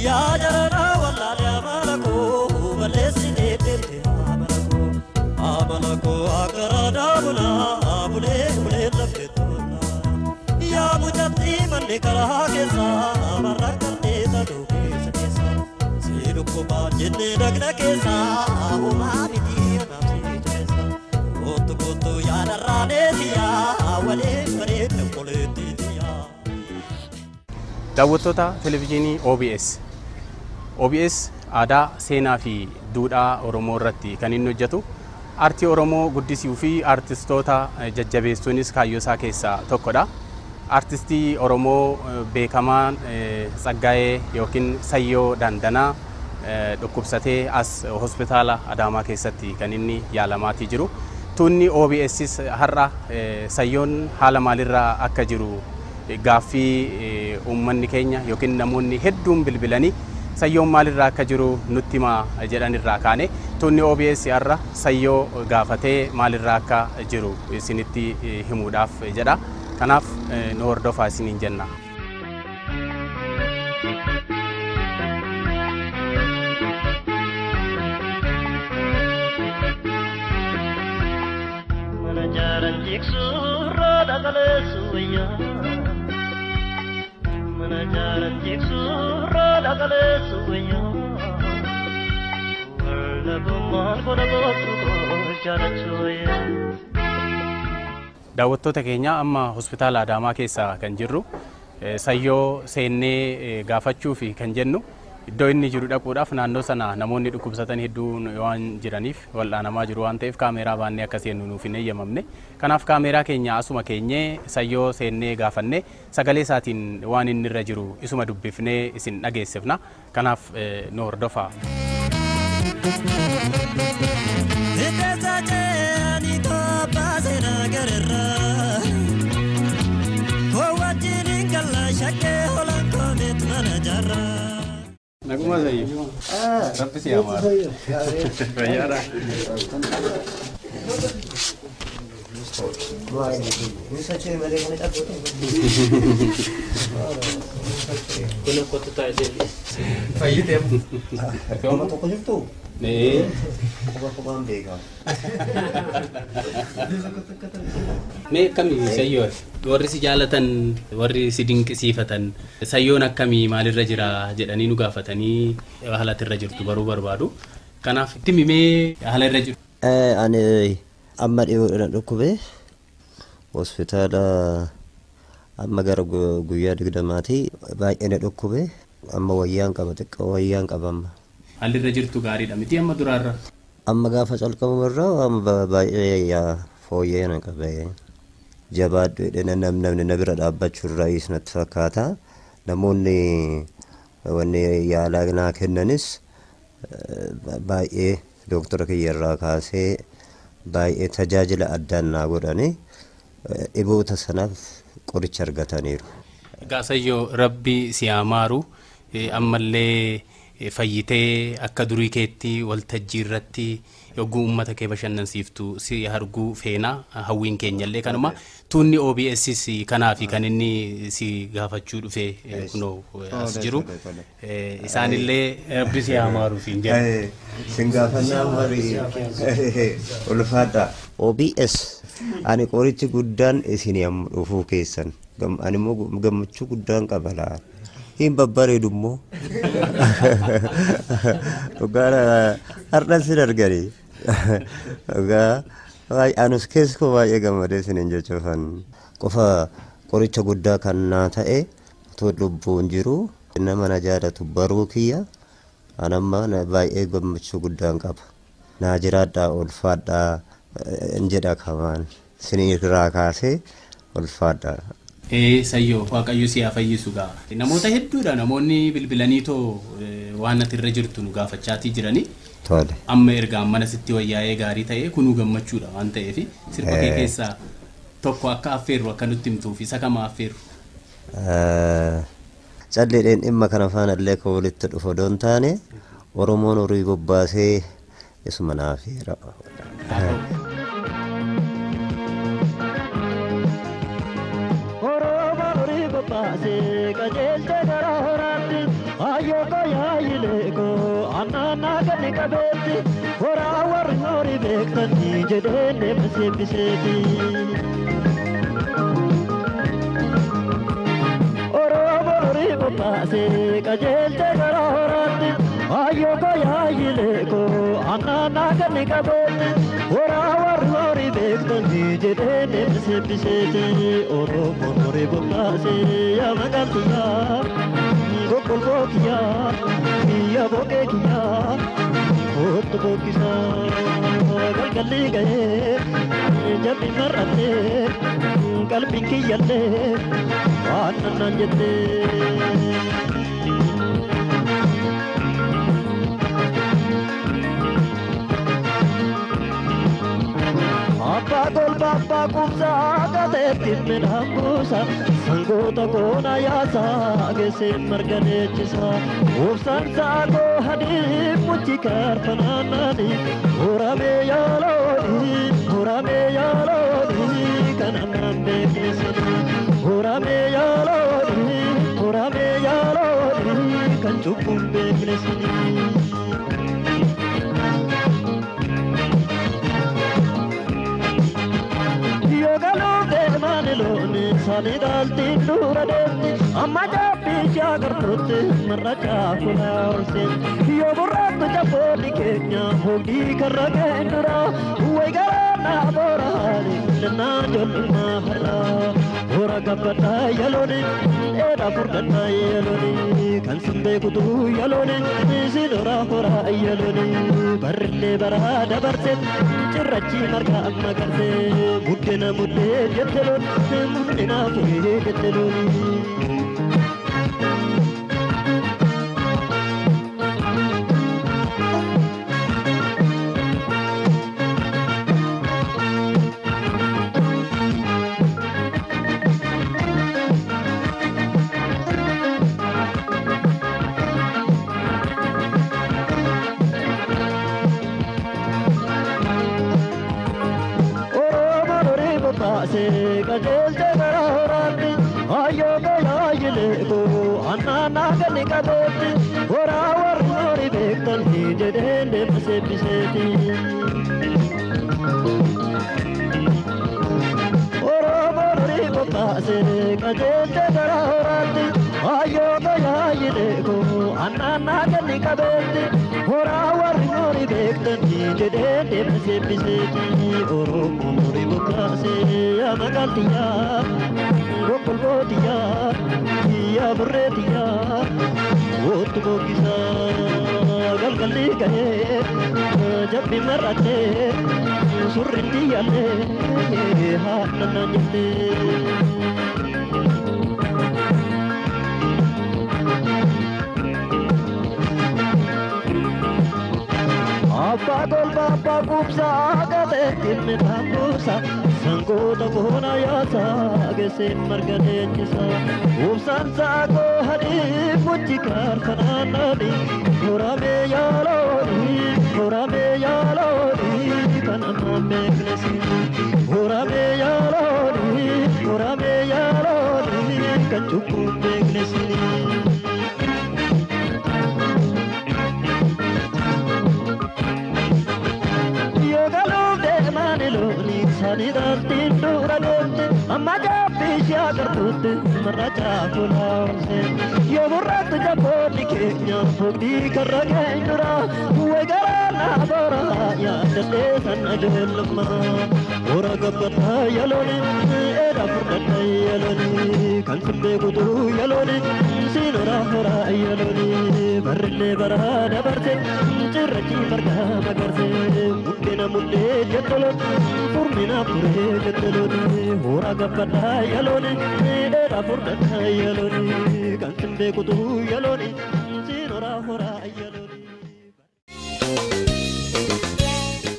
يا جرنا والله يا ملكو بلسي ديتي ملكو أقرنا بنا بلي بلي لفتونا يا مجدي من كرها كيسا مركني تدوكي سكيسا سيركو باجني نغنا كيسا وما بدي أنا سيجيسا كوتو كوتو يا نراني ديا ولي فريد نقولتي ديا daawwattoota televezyiinii OBS aadaa seenaa fi duudhaa Oromoo irratti kan inni hojjetu aartii Oromoo guddisuu fi aartistoota jajjabeessuunis kaayyoo isaa keessaa tokkodha. Aartistii Oromoo beekamaan Tsaggaayee yookiin Sayyoo Daandanaa dhukkubsatee as hospitaala Adaamaa keessatti kan inni yaalamaatii jiru. Tuunni OBS's har'a Sayyoon haala maalirraa akka jiru gaaffii uummanni keenya yookiin namoonni hedduun bilbilanii Sayyoon maalirraa akka jiru nutti himaa jedhanirraa kaane tuunni OBS har'a Sayyoo gaafatee maalirraa akka jiru isinitti himuudhaaf jedha. Kanaaf nu hordofaa isiniin jenna. Daawwattoota keenya amma hospitaala Adaamaa keessa kan jirru Sayyoo seennee gaafachuu fi kan jennu iddoo inni jiru dhaquudhaaf naannoo sana namoonni dhukkubsatan hedduun waan jiraniif wal'aanamaa jiru waan ta'eef kaameeraa baannee akka seennu nuuf hin eeyyamamne. Kanaaf kaameeraa keenya asuma keenyee Sayyoo seennee gaafannee sagalee isaatiin waan inni irra jiru isuma dubbifnee isin dhageessifna. Kanaaf nu hordofaa. Naguma Sayyoo. Rabbi si amar. Fayyada. Kuna kota tayo dito. Fayyidem. Kamu to ko jito. Nee. Ko ba bega. Mee kami Sayyoo warri si jaalatan warri si dinqisiifatan Sayyoon akkamii maalirra jira jedhanii nu gaafatanii haala irra jirtu baruu barbaadu. Kanaaf itti himee haala irra jiru. Ani amma dhiyoo dhukkubee hospitaala amma gara guyyaa 20 baay'ee na dhukkubee amma wayyaan qaba xiqqoo wayyaan qabama. Haalli irra jirtu gaariidha miti amma duraarra. Amma gaafa calqabamarraa amma baay'ee fooyyee na qabee jabaadhu namni na bira dhaabbachuu irraa natti fakkaata. Namoonni wanni yaalaa naa kennanis baay'ee doktora kiyyarraa kaasee baay'ee tajaajila addaan naa godhanii dhiboota sanaaf qoricha argataniiru. Egaa Sayyoo Rabbi si amaaru ammallee fayyitee akka durii keetti waltajjii irratti yogguu uummata kee bashannansiiftu si arguu feena hawwiin keenyallee kanuma tuunni OBS's kanaafi kan inni si gaafachuu dhufe kunoo as jiru isaanillee Rabbi si amaaru siin jedhu sin gaafannaa marii ulfaadha. OBS ani qorichi guddaan isin dhufuu keessan ani immoo gammachuu guddaan qaba laa hin babbareedu immoo dhugaadha har'an sin arganii anus keessa koo baay'ee gammadee isiniin jechuufan qofa qoricha guddaa kan naa ta'e otoo lubbuun jiru nama na jaalatu baruu kiyya anamma baay'ee gammachuu guddaan qaba. Naa jiraadhaa ulfaadhaa jedha kamaan sinirraa kaasee ulfaadhaa. Sayyoo Waaqayyo si haa fayyisu gaa. Namoota hedduudha namoonni bilbilanii too waan ati irra jirtu nu gaafachaatii jiranii. Tole. Amma erga mana sitti wayyaa'ee gaarii ta'ee kunuu gammachuudha waan ta'eef sirba kee keessaa tokko akka affeerru akka nutti himtuuf isa kama affeerru. Calleedhaan dhimma kana faana illee koo walitti dhufu doon taane Oromoon horii bobbaasee isuma naa affeera. Oromoon horii bobbaasee qajeelchee gara horaatti ayyoo horaatti horaa warri horii beektanii jedhee deema seebbiseeti. Oromoo horii bobbaasee qajeelchee gara horaatti ayyoo koyaayilee koo annaannaa ganni qabeetti horaa warri horii beektanii jedhee deema seebbiseeti. Oromoo horii bobbaasee yaa magaaltiyyaa gogolboo kiyyaa biyya boqee kiyyaa kootu bokkisaa galgalli gahee jabbi mar'attee qalbiin kiyyallee waan nannaan jettee. Abbaa golba abbaa kumsaa gateetti midhaan buusa sangoota koona yaasaa geessee marga deechisa obsaan saakoo hadii muchi kaarfanaannaani horamee yaalooni kan ammaan beeknesani horamee yaalooni kan cubbuun beeknesani. Sani daltiin dura deemti amma jabbii shaagartuutti marra caafuna olseetti yoo burraattu jabboonni keenya hogii karra ga'een dura way garaanaa boora haali lennaa ijoollummaa har'aa boora gabbadhaa yalooni dheedhaa furdadhaa yalooni kan sin beekutu yalooni isin horaa horaa yalooni barrillee baraa dabarseet cirrachi marga amma garsee buddena muddee jetteloon muddena furee jettelooni. Qajeelchee gara horaatti ayyoo koyaayilee koo annaannaa ganni qabeetti horaa warri horii beektanii jedhee deema seebbiseeti. Oromoo horii bobbaasee qajeelchee gara horaatti ayyoo koyaayilee koo annaannaa ganni qabeetti horaa warri horii beektanii jedhee deema seebbiseeti. Oromoo horii bobbaasee yaa magaaltiyyaa gogolbootiyyaa biyya burreetiyyaa kootu bokkisaa galgalli gahee jabbi mar'attee surrin diyyallee haadha naan jettee. Abbaa golba abbaa kumsaa gateetti midhaan buusa sangoota koona yaasaa geessee marga deechisa obsaan saakoo hadii muchi kaarfanaannaani horamee yaalooni kan ammaan beeknesini horamee yaalooni kan cubbuun beeknesini. Sani daltiin dura deemti amma jabbii shaagartuutti marra caafuna olseetti yoo burraattu jabboonni keenya hogii karra ga'een dura way garaanaa boora yaadadhee sana ijoollummaa boora gabbadhaa yalooni dheedhaa furdadhaa yalooni kan sin beekutu yalooni siin horaa horaa yalooni barrillee baraa dabarse cirrachi margaa magarse muddena muddee jettoloon furmina furee jettelooni horaa gabbadhaa yalooni dheedhaa furdadhaa yalooni kan sin beekutu yalooni